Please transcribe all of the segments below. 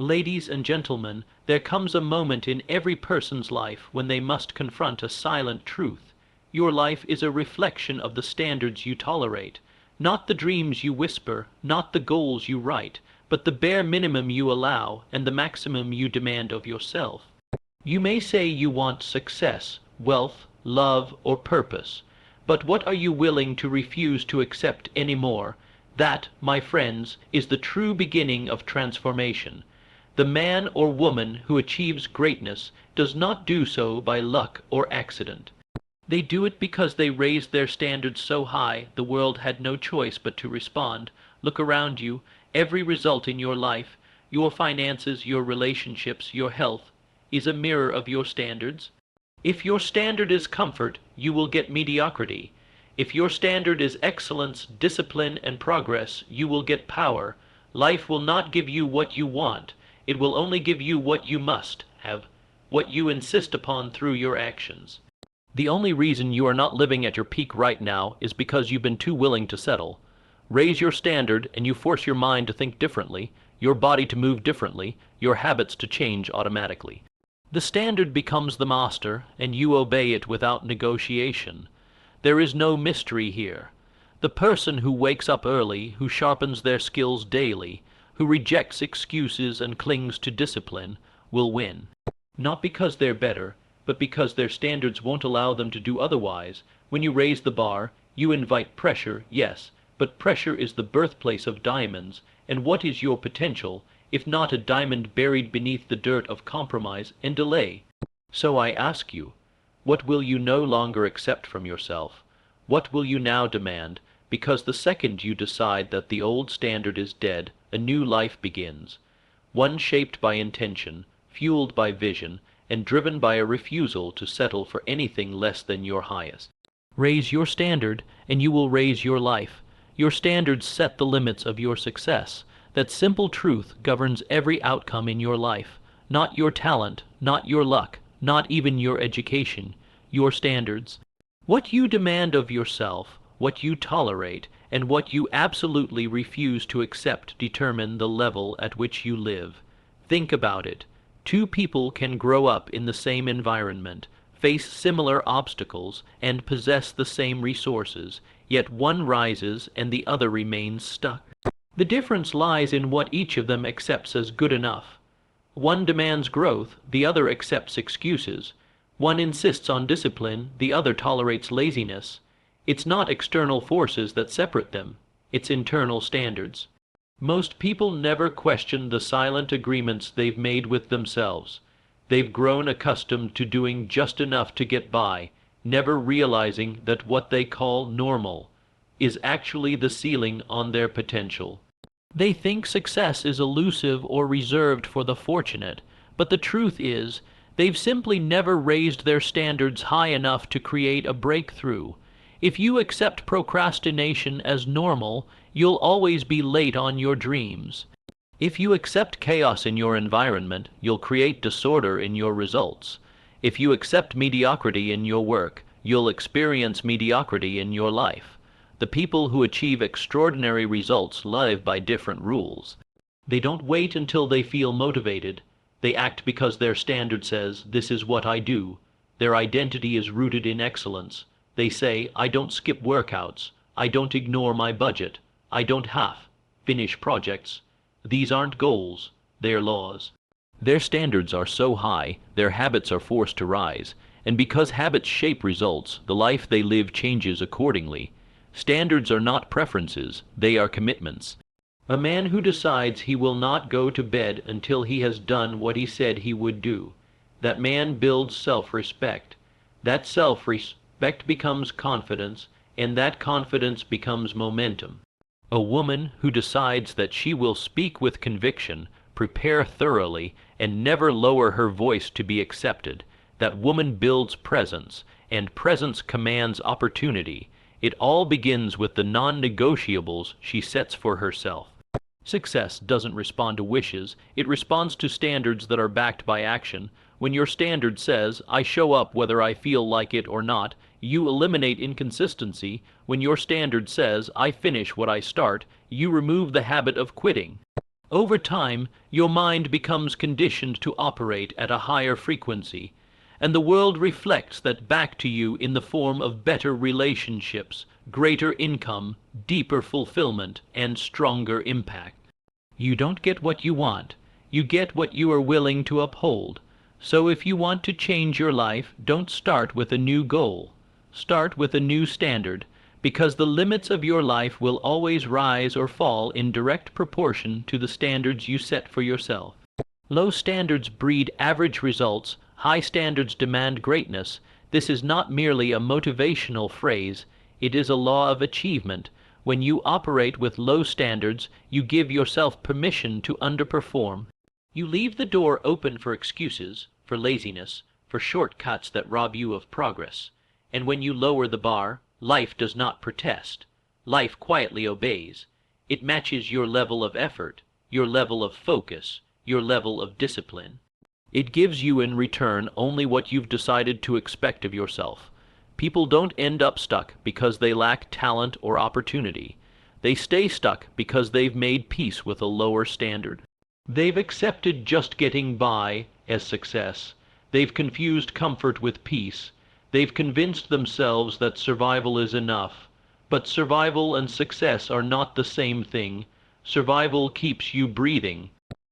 Ladies and gentlemen, there comes a moment in every person's life when they must confront a silent truth. Your life is a reflection of the standards you tolerate, not the dreams you whisper, not the goals you write, but the bare minimum you allow and the maximum you demand of yourself. You may say you want success, wealth, love, or purpose, but what are you willing to refuse to accept anymore? That, my friends, is the true beginning of transformation. The man or woman who achieves greatness does not do so by luck or accident. They do it because they raised their standards so high the world had no choice but to respond. Look around you. Every result in your life, your finances, your relationships, your health, is a mirror of your standards. If your standard is comfort, you will get mediocrity. If your standard is excellence, discipline, and progress, you will get power. Life will not give you what you want. It will only give you what you must have, what you insist upon through your actions. The only reason you are not living at your peak right now is because you've been too willing to settle. Raise your standard and you force your mind to think differently, your body to move differently, your habits to change automatically. The standard becomes the master, and you obey it without negotiation. There is no mystery here. The person who wakes up early, who sharpens their skills daily, who rejects excuses and clings to discipline, will win. Not because they're better, but because their standards won't allow them to do otherwise. When you raise the bar, you invite pressure, yes, but pressure is the birthplace of diamonds, and what is your potential, if not a diamond buried beneath the dirt of compromise and delay? So I ask you, what will you no longer accept from yourself? What will you now demand? Because the second you decide that the old standard is dead, a new life begins, one shaped by intention, fueled by vision, and driven by a refusal to settle for anything less than your highest. Raise your standard, and you will raise your life. Your standards set the limits of your success. That simple truth governs every outcome in your life, not your talent, not your luck, not even your education, your standards. What you demand of yourself, what you tolerate, and what you absolutely refuse to accept determine the level at which you live. Think about it. Two people can grow up in the same environment, face similar obstacles, and possess the same resources, yet one rises and the other remains stuck. The difference lies in what each of them accepts as good enough. One demands growth, the other accepts excuses. One insists on discipline, the other tolerates laziness. It's not external forces that separate them, it's internal standards. Most people never question the silent agreements they've made with themselves. They've grown accustomed to doing just enough to get by, never realizing that what they call normal is actually the ceiling on their potential. They think success is elusive or reserved for the fortunate, but the truth is, they've simply never raised their standards high enough to create a breakthrough. If you accept procrastination as normal, you'll always be late on your dreams. If you accept chaos in your environment, you'll create disorder in your results. If you accept mediocrity in your work, you'll experience mediocrity in your life. The people who achieve extraordinary results live by different rules. They don't wait until they feel motivated. They act because their standard says, "This is what I do." Their identity is rooted in excellence. They say, "I don't skip workouts. I don't ignore my budget. I don't finish projects." These aren't goals, they're laws. Their standards are so high, their habits are forced to rise, and because habits shape results, the life they live changes accordingly. Standards are not preferences, they are commitments. A man who decides he will not go to bed until he has done what he said he would do, that man builds self-respect. That self-respect becomes confidence, and that confidence becomes momentum. A woman who decides that she will speak with conviction, prepare thoroughly, and never lower her voice to be accepted, that woman builds presence, and presence commands opportunity. It all begins with the non-negotiables she sets for herself. Success doesn't respond to wishes, it responds to standards that are backed by action. When your standard says, "I show up whether I feel like it or not," you eliminate inconsistency. When your standard says, "I finish what I start," you remove the habit of quitting. Over time, your mind becomes conditioned to operate at a higher frequency, and the world reflects that back to you in the form of better relationships, greater income, deeper fulfillment, and stronger impact. You don't get what you want. You get what you are willing to uphold. So if you want to change your life, don't start with a new goal. Start with a new standard, because the limits of your life will always rise or fall in direct proportion to the standards you set for yourself. Low standards breed average results. High standards demand greatness. This is not merely a motivational phrase. It is a law of achievement. When you operate with low standards, you give yourself permission to underperform. You leave the door open for excuses, for laziness, for shortcuts that rob you of progress. And when you lower the bar, life does not protest. Life quietly obeys. It matches your level of effort, your level of focus, your level of discipline. It gives you in return only what you've decided to expect of yourself. People don't end up stuck because they lack talent or opportunity. They stay stuck because they've made peace with a lower standard. They've accepted just getting by as success. They've confused comfort with peace. They've convinced themselves that survival is enough. But survival and success are not the same thing. Survival keeps you breathing.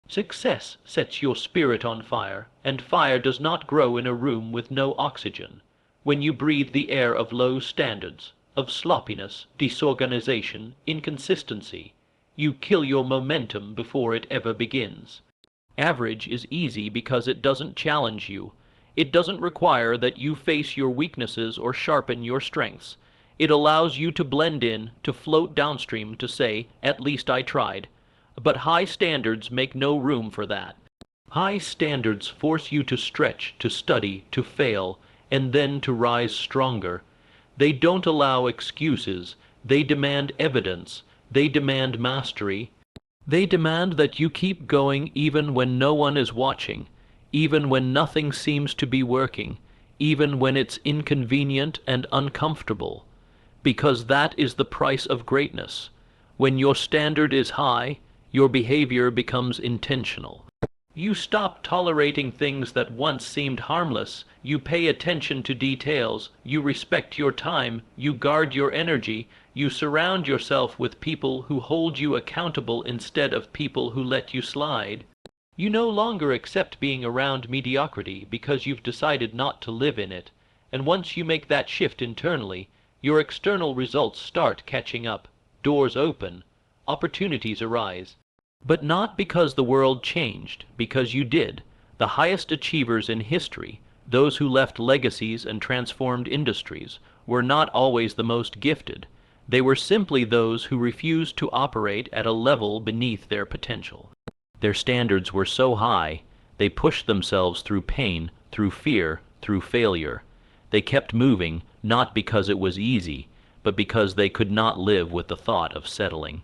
Success sets your spirit on fire, and fire does not grow in a room with no oxygen. When you breathe the air of low standards, of sloppiness, disorganization, inconsistency, you kill your momentum before it ever begins. Average is easy because it doesn't challenge you. It doesn't require that you face your weaknesses or sharpen your strengths. It allows you to blend in, to float downstream, to say, "At least I tried." But high standards make no room for that. High standards force you to stretch, to study, to fail, and then to rise stronger. They don't allow excuses. They demand evidence. They demand mastery. They demand that you keep going even when no one is watching, even when nothing seems to be working, even when it's inconvenient and uncomfortable. Because that is the price of greatness. When your standard is high, your behavior becomes intentional. You stop tolerating things that once seemed harmless. You pay attention to details. You respect your time. You guard your energy. You surround yourself with people who hold you accountable instead of people who let you slide. You no longer accept being around mediocrity because you've decided not to live in it. And once you make that shift internally, your external results start catching up. Doors open. Opportunities arise. But not because the world changed, because you did. The highest achievers in history, those who left legacies and transformed industries, were not always the most gifted. They were simply those who refused to operate at a level beneath their potential. Their standards were so high, they pushed themselves through pain, through fear, through failure. They kept moving, not because it was easy, but because they could not live with the thought of settling.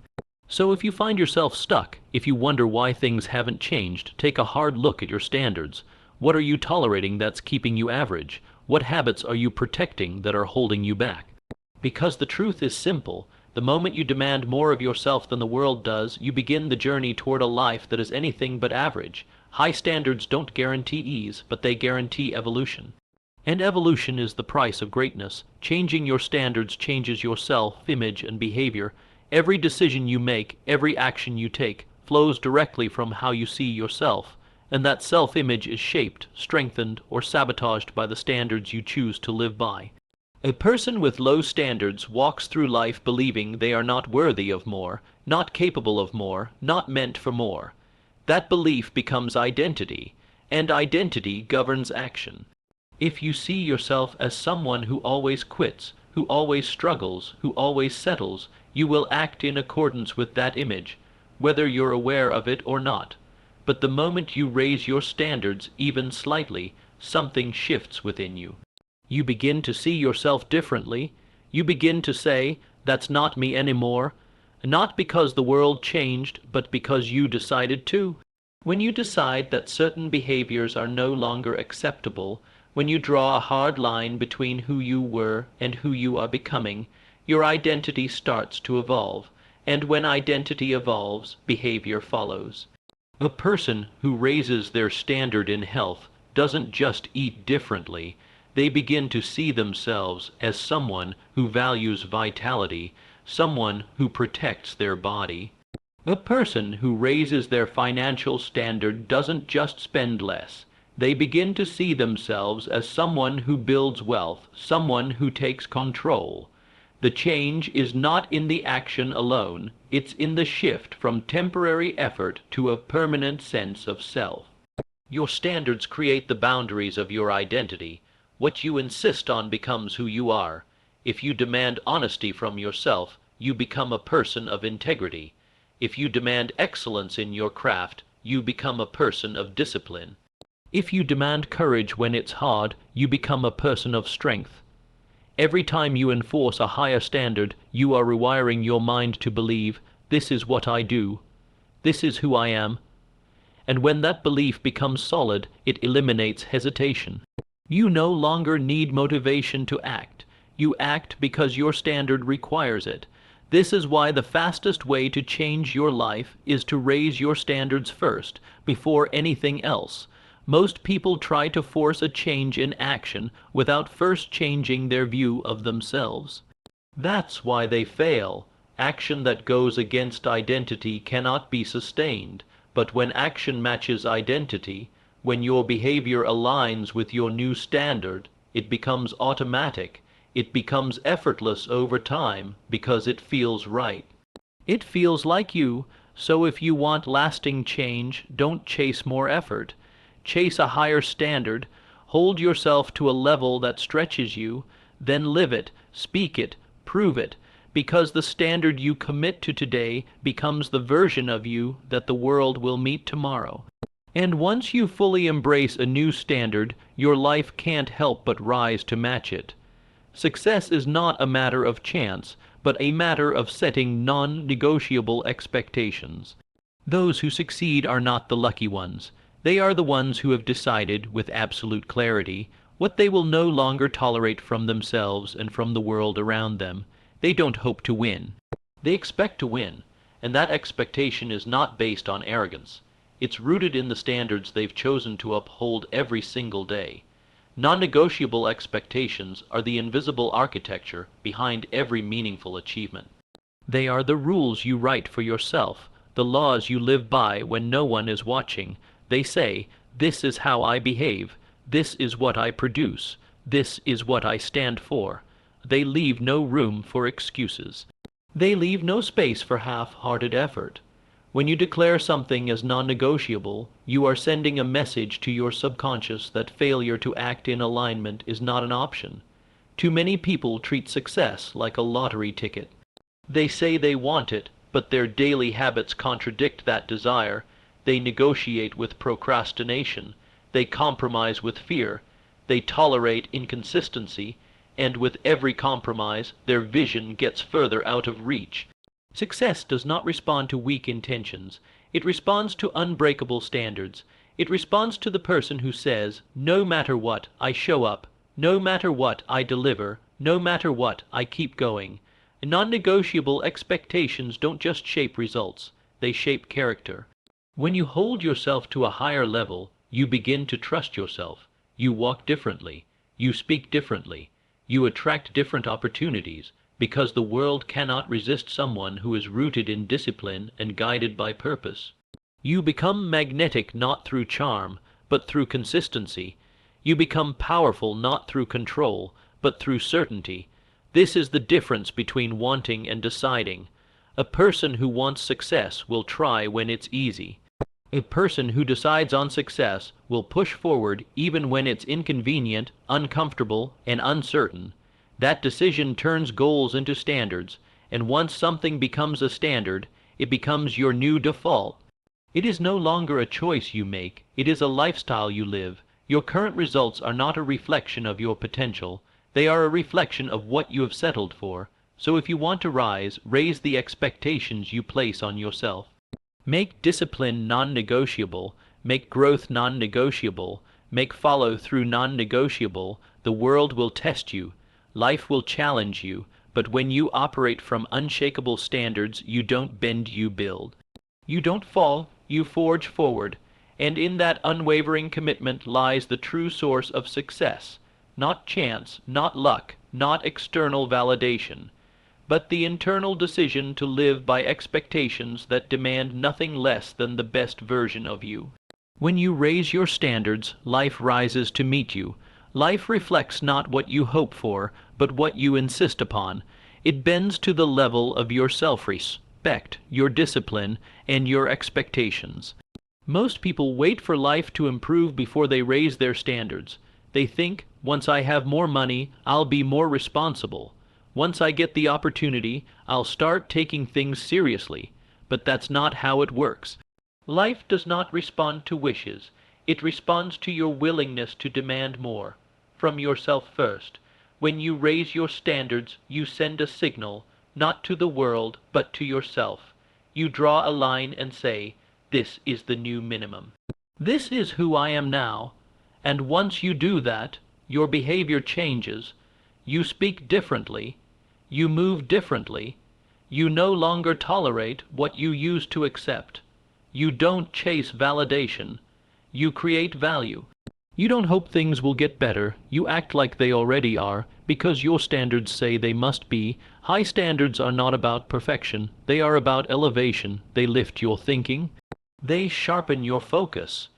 So if you find yourself stuck, if you wonder why things haven't changed, take a hard look at your standards. What are you tolerating that's keeping you average? What habits are you protecting that are holding you back? Because the truth is simple. The moment you demand more of yourself than the world does, you begin the journey toward a life that is anything but average. High standards don't guarantee ease, but they guarantee evolution. And evolution is the price of greatness. Changing your standards changes your self-image and behavior. Every decision you make, every action you take, flows directly from how you see yourself, and that self-image is shaped, strengthened, or sabotaged by the standards you choose to live by. A person with low standards walks through life believing they are not worthy of more, not capable of more, not meant for more. That belief becomes identity, and identity governs action. If you see yourself as someone who always quits, who always struggles, who always settles, you will act in accordance with that image, whether you're aware of it or not. But the moment you raise your standards even slightly, something shifts within you. You begin to see yourself differently. You begin to say, "That's not me anymore," not because the world changed, but because you decided to. When you decide that certain behaviors are no longer acceptable, when you draw a hard line between who you were and who you are becoming, your identity starts to evolve, And when identity evolves, behavior follows. A person who raises their standard in health doesn't just eat differently. They begin to see themselves as someone who values vitality, someone who protects their body. A person who raises their financial standard doesn't just spend less. They begin to see themselves as someone who builds wealth, someone who takes control. The change is not in the action alone, it's in the shift from temporary effort to a permanent sense of self. Your standards create the boundaries of your identity. What you insist on becomes who you are. If you demand honesty from yourself, you become a person of integrity. If you demand excellence in your craft, you become a person of discipline. If you demand courage when it's hard, you become a person of strength. Every time you enforce a higher standard, you are rewiring your mind to believe, this is what I do, this is who I am. And when that belief becomes solid, it eliminates hesitation. You no longer need motivation to act. You act because your standard requires it. This is why the fastest way to change your life is to raise your standards first, before anything else. Most people try to force a change in action without first changing their view of themselves. That's why they fail. Action that goes against identity cannot be sustained, but when action matches identity, when your behavior aligns with your new standard, it becomes automatic. It becomes effortless over time because it feels right. It feels like you, so if you want lasting change, don't chase more effort. Chase a higher standard, hold yourself to a level that stretches you, then live it, speak it, prove it, because the standard you commit to today becomes the version of you that the world will meet tomorrow. And once you fully embrace a new standard, your life can't help but rise to match it. Success is not a matter of chance, but a matter of setting non-negotiable expectations. Those who succeed are not the lucky ones. They are the ones who have decided, with absolute clarity, what they will no longer tolerate from themselves and from the world around them. They don't hope to win. They expect to win, and that expectation is not based on arrogance. It's rooted in the standards they've chosen to uphold every single day. Non-negotiable expectations are the invisible architecture behind every meaningful achievement. They are the rules you write for yourself, the laws you live by when no one is watching. They say, this is how I behave, this is what I produce, this is what I stand for. They leave no room for excuses. They leave no space for half-hearted effort. When you declare something as non-negotiable, you are sending a message to your subconscious that failure to act in alignment is not an option. Too many people treat success like a lottery ticket. They say they want it, but their daily habits contradict that desire. They negotiate with procrastination. They compromise with fear. They tolerate inconsistency, and with every compromise, their vision gets further out of reach. Success does not respond to weak intentions. It responds to unbreakable standards. It responds to the person who says, no matter what, I show up. No matter what, I deliver. No matter what, I keep going. Non-negotiable expectations don't just shape results. They shape character. When you hold yourself to a higher level, you begin to trust yourself. You walk differently. You speak differently. You attract different opportunities, because the world cannot resist someone who is rooted in discipline and guided by purpose. You become magnetic not through charm, but through consistency. You become powerful not through control, but through certainty. This is the difference between wanting and deciding. A person who wants success will try when it's easy. A person who decides on success will push forward even when it's inconvenient, uncomfortable, and uncertain. That decision turns goals into standards, and once something becomes a standard, it becomes your new default. It is no longer a choice you make, it is a lifestyle you live. Your current results are not a reflection of your potential, they are a reflection of what you have settled for. So if you want to rise, raise the expectations you place on yourself. Make discipline non-negotiable, make growth non-negotiable, make follow-through non-negotiable. The world will test you. Life will challenge you, But when you operate from unshakable standards, you don't bend, you build. You don't fall, you forge forward. And in that unwavering commitment lies the true source of success. Not chance, not luck, not external validation, but the internal decision to live by expectations that demand nothing less than the best version of you. When you raise your standards, life rises to meet you. Life reflects not what you hope for, but what you insist upon. It bends to the level of your self-respect, your discipline, and your expectations. Most people wait for life to improve before they raise their standards. They think, once I have more money, I'll be more responsible. Once I get the opportunity, I'll start taking things seriously. But that's not how it works. Life does not respond to wishes. It responds to your willingness to demand more, from yourself first. When you raise your standards, you send a signal, not to the world, but to yourself. You draw a line and say, this is the new minimum. This is who I am now. And once you do that, your behavior changes. You speak differently. You move differently. You no longer tolerate what you used to accept. You don't chase validation. You create value. You don't hope things will get better. You act like they already are, because your standards say they must be. High standards are not about perfection. They are about elevation. They lift your thinking. They sharpen your focus.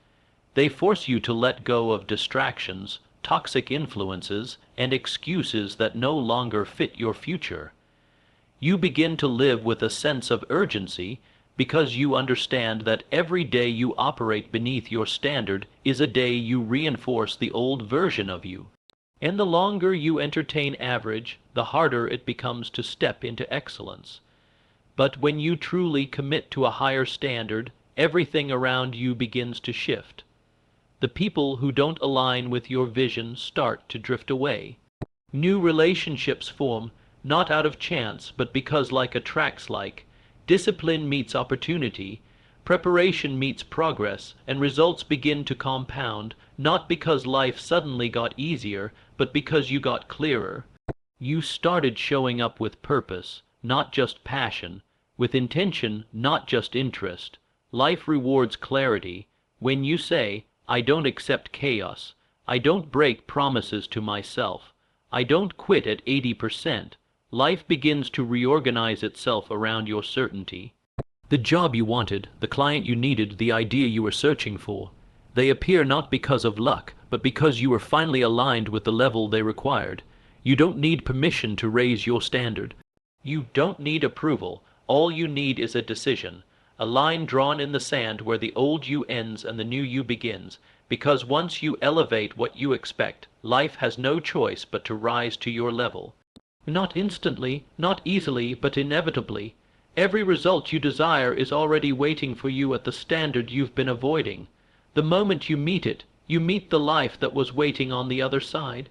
They force you to let go of distractions, toxic influences, and excuses that no longer fit your future. You begin to live with a sense of urgency because you understand that every day you operate beneath your standard is a day you reinforce the old version of you. And the longer you entertain average, the harder it becomes to step into excellence. But when you truly commit to a higher standard, everything around you begins to shift. The people who don't align with your vision start to drift away. New relationships form, not out of chance, but because like attracts like. Discipline meets opportunity, preparation meets progress, and results begin to compound, not because life suddenly got easier, but because you got clearer. You started showing up with purpose, not just passion, with intention, not just interest. Life rewards clarity. When you say, I don't accept chaos, I don't break promises to myself, I don't quit at 80%, life begins to reorganize itself around your certainty. The job you wanted, the client you needed, the idea you were searching for, they appear not because of luck, but because you were finally aligned with the level they required. You don't need permission to raise your standard. You don't need approval. All you need is a decision, a line drawn in the sand where the old you ends and the new you begins, because once you elevate what you expect, life has no choice but to rise to your level. Not instantly, not easily, but inevitably. Every result you desire is already waiting for you at the standard you've been avoiding. The moment you meet it, you meet the life that was waiting on the other side.